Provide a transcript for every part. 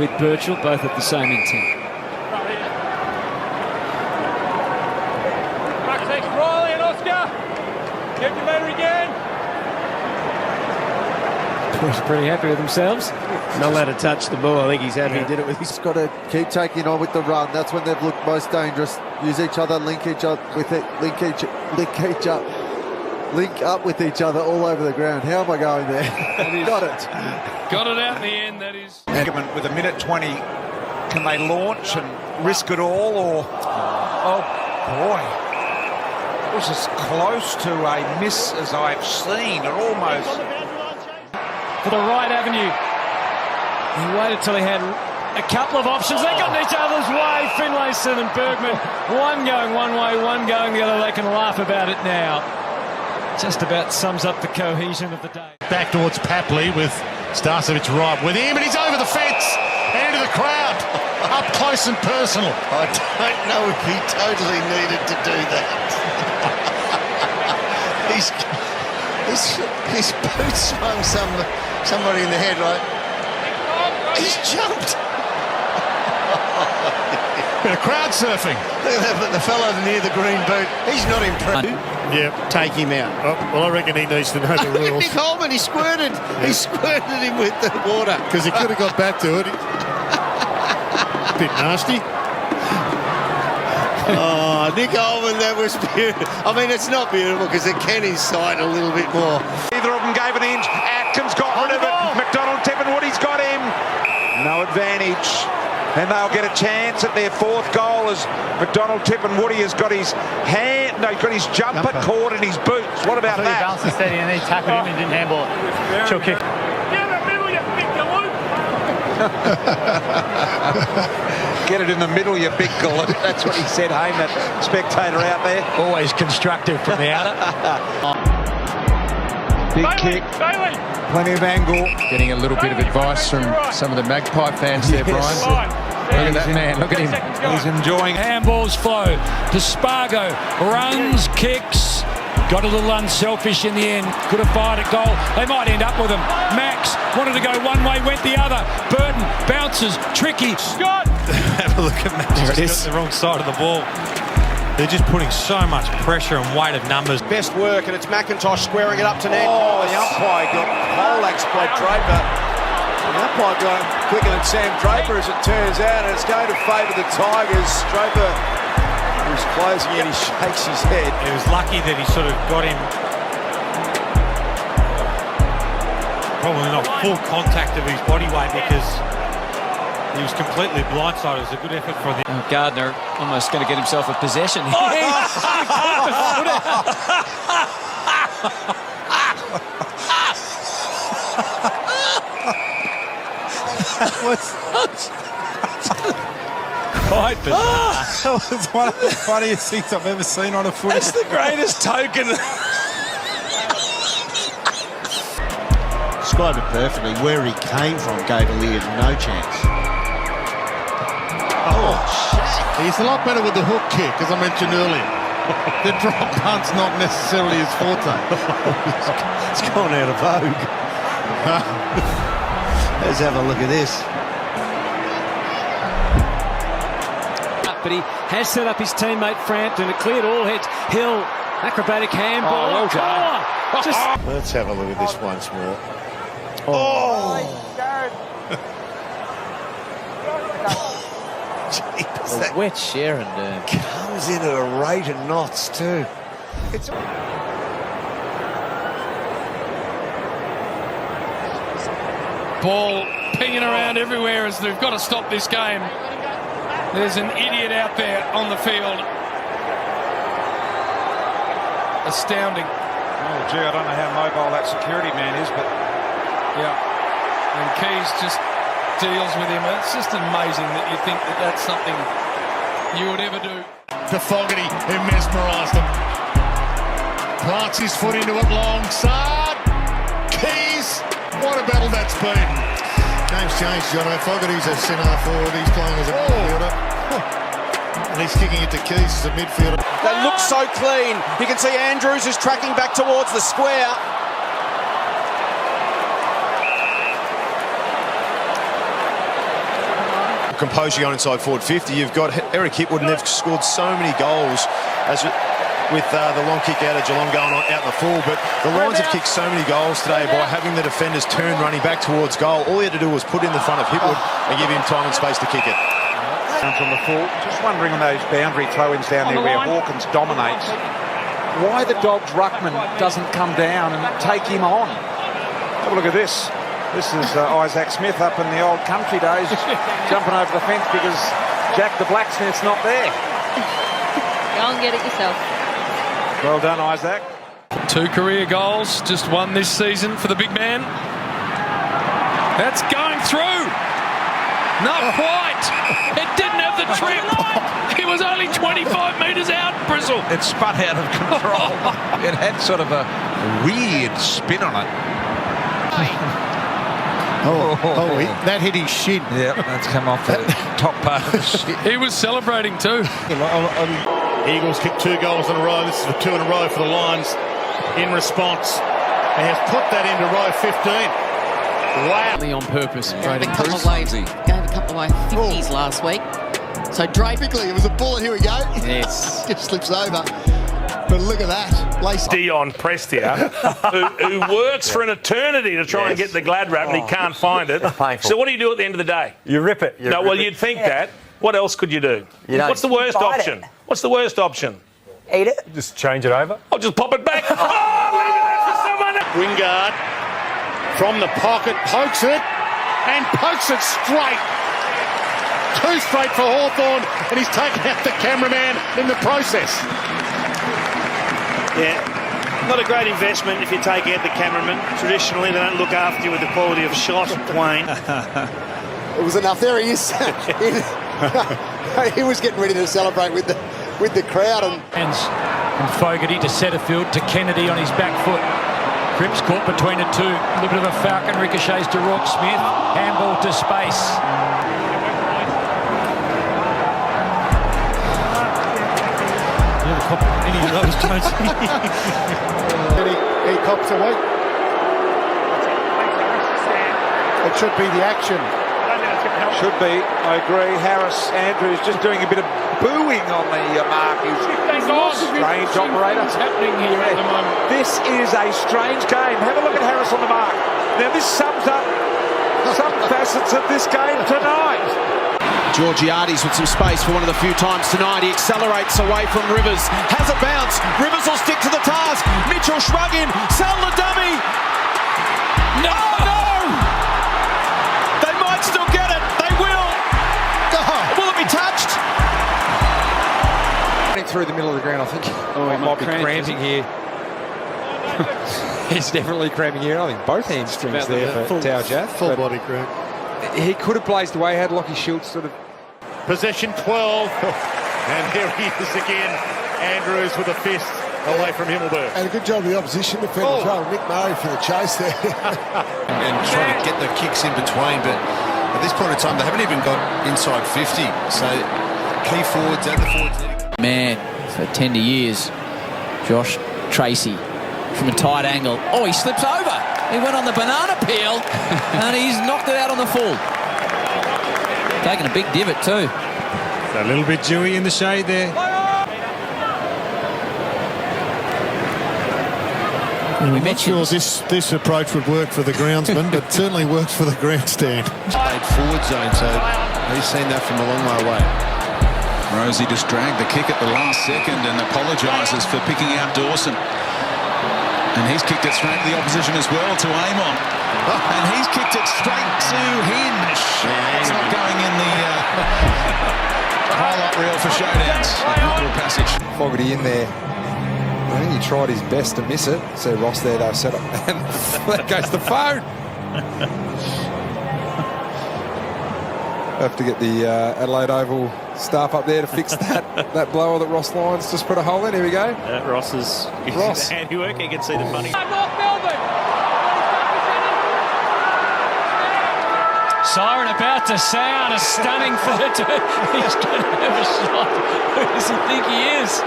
with Birchall, both of the same intent. Riley and Oscar, get your meter again. Pretty happy with themselves. Not allowed to touch the ball. I think he's happy he did it with his... He's got to keep taking on with the run. That's when they've looked most dangerous. Use each other, link each up with it, link up with each other all over the ground. How am I going there? Got it. Got it out in the end, that is. With a minute 20, can they launch and risk it all, or... Oh, boy. It was as close to a miss as I've seen. It almost... For the right avenue. He waited till he had a couple of options. They got in each other's way. Finlayson and Bergman. One going one way, one going the other. They can laugh about it now. Just about sums up the cohesion of the day. Back towards Papley with Starcevic right with him, and he's over the fence and into the crowd. Up close and personal. I don't know if he totally needed to do that. His boot swung somebody in the head, right? He's jumped. Bit of crowd surfing. Look at that, the fellow near the green boot. He's not impressed. Yep. Take him out. Oh, well, I reckon he needs to know the rules. Nick Holman, he squirted. He squirted him with the water. Because he could have got back to it. Bit nasty. Oh, Nick Holman, that was beautiful. I mean, it's not beautiful because it can incite a little bit more. Neither of them gave an inch. Atkins got rid of it. McDonald, Tippin-Woody's got him. No advantage. And they'll get a chance at their fourth goal as McDonald Tippin-Woody has got his hand, no, he's got his jumper caught in his boots. What about that? He bounced the steady and then he tackled him and didn't handball it. Chill kick. Get it in the middle, you big gullet. That's what he said, Hayne, that spectator out there. Always constructive from the outer. Big kick. Plenty of angle. Getting a little bit of advice from some of the Magpie fans there, Brian. Look at that man, look at him. He's enjoying. Handballs flow to Spargo. Runs, kicks. Got a little unselfish in the end. Could have fired a goal. They might end up with him. Max wanted to go one way, went the other. Burton bounces. Tricky. Scott! Have a look at Max. There it is. The wrong side of the ball. They're just putting so much pressure and weight of numbers. Best work, and it's McIntosh squaring it up to net. Oh, the umpire got Polak split Draper. The umpire going quicker than Sam Draper, as it turns out, and it's going to favour the Tigers. Draper was closing in, he shakes his head. He was lucky that he sort of got him probably not full contact of his body weight because he was completely blindsided. It was a good effort for the... Gardner almost going to get himself a possession. Quite bizarre. That was one of the funniest things I've ever seen on a footy. That's the greatest token. Described it perfectly. Where he came from gave Lear no chance. Oh, shit. He's a lot better with the hook kick, as I mentioned earlier. The drop punt's not necessarily his forte. It's gone out of vogue. Let's have a look at this. But he has set up his teammate Frampton. It cleared all heads. Hill, acrobatic handball. Oh, well done. Let's have a look at this once more. A wet Sheridan Comes in at a rate of knots too. It's Ball pinging around everywhere as they've got to stop this game. There's an idiot out there on the field. Astounding. Oh, gee, I don't know how mobile that security man is, but... Yeah. And Keys just deals with him. It's just amazing that you think that that's something you would ever do. To Fogarty, who mesmerised him. Plants his foot into it, long side. Keys, what a battle that's been. game's changed, Jono. Fogarty's a centre forward. He's playing as a midfielder. And he's kicking it to Keys as a midfielder. They look so clean. You can see Andrews is tracking back towards the square. composure going inside forward 50. You've got Eric Hipwood, and they've scored so many goals with the long kick out of Geelong going on out in the full. But the Lions have kicked so many goals today by having the defenders turn running back towards goal. All he had to do was put in the front of Hipwood and give him time and space to kick it. From the full, just wondering on those boundary throw-ins down there where Hawkins dominates, why the Dogs ruckman doesn't come down and take him on. Have a look at this. This is Isaac Smith up in the old country days, jumping over the fence because Jack the Blacksmith's not there. Go and get it yourself. Well done, Isaac. 2 career goals, just one this season for the big man. That's going through. Not quite. It didn't have the trip. It was only 25 metres out, Bristle. It spun out of control. It had sort of a weird spin on it. That hit his shin. Yeah, that's come off the top part of the shin. He was celebrating too. Eagles kicked 2 goals in a row. This is the 2 in a row for the Lions in response. He has put that into row 15. Wow. On purpose. Gave a couple away 50s last week. So Draper, It was a bullet. Here we go. Yes. Just slips over. But look at that. Dion Prestia, who works for an eternity to try and get the glad wrap, and he can't find it. So what do you do at the end of the day? You rip it. You'd think that. What else could you do? What's the worst option? What's the worst option? Eat it. Just change it over. I'll just pop it back. Oh, leave it there for someone. Wingard from the pocket pokes it and pokes it straight. 2 straight for Hawthorn, and he's taken out the cameraman in the process. Yeah, not a great investment if you take out the cameraman. Traditionally, they don't look after you with the quality of shot, Wayne. It was enough. There he is. He was getting ready to celebrate with the crowd. And From Fogarty to Setterfield to Kennedy on his back foot. Cripps caught between the two. A little bit of a falcon ricochets to Rourke Smith. Handball to space. Any of those, don't he cops away. It should be the action. Should be, I agree. Harris Andrews just doing a bit of booing on the mark. He's strange operator. What's happening here at the moment? This is a strange game. Have a look at Harris on the mark. Now this sums up some facets of this game tonight. Georgiades with some space for one of the few times tonight. He accelerates away from Rivers. Has a bounce. Rivers will stick to the task. Mitchell shrug in. Sell the dummy. No! Oh, no! They might still get it. They will. Will it be touched? Through the middle of the ground, I think. Oh, he might be cramping here. He's definitely cramping here. I think both hamstrings there for Tao Jaff. Full body cramp. He could have blazed away had Lockie Schultz sort of. Possession 12. And here he is again. Andrews with a fist away from Himmelberg. And a good job of the opposition defender as well. Nick Murray for the chase there. And trying to get the kicks in between, but at this point in time, they haven't even got inside 50. So key forwards and the forwards. Man, for tender years, Josh Tracy from a tight angle. Oh, he slips over. He went on the banana peel and he's knocked it out on the full. Taking a big divot too. A little bit dewy in the shade there. I'm not sure this approach would work for the groundsman, but certainly works for the grandstand. Played forward zone, so he's seen that from a long way away. Rosie just dragged the kick at the last second and apologises for picking out Dawson. And he's kicked it straight to the opposition as well, to Amon. And he's kicked it straight to Hinge. It's not going in the highlight reel for showdowns. Little passage. Fogarty in there. I think he tried his best to miss it. So Ross there, they've set up. And there goes the phone. Have to get the Adelaide Oval staff up there to fix that blower that Ross Lyons just put a hole in. Here we go. Ross is his handiwork. He can see the money. North Melbourne. Siren about to sound. A stunning 32. He's going to have a shot. Who does he think he is?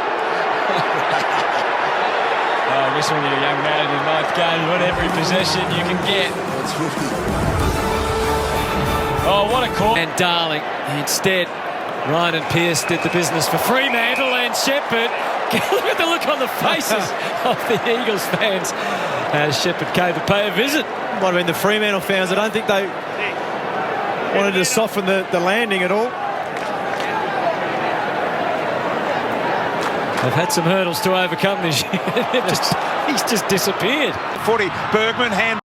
I guess when you're a young man in your ninth game, you want every possession you can get. That's 50. Oh, what a call. And Darling. Instead, Ryan and Pearce did the business for Fremantle, and Shepherd. Look at the look on the faces of the Eagles fans as Shepherd came to pay a visit. Might have been the Fremantle fans. I don't think they wanted to soften the landing at all. They've had some hurdles to overcome this year. He's just disappeared. Footy, Bergman, hand.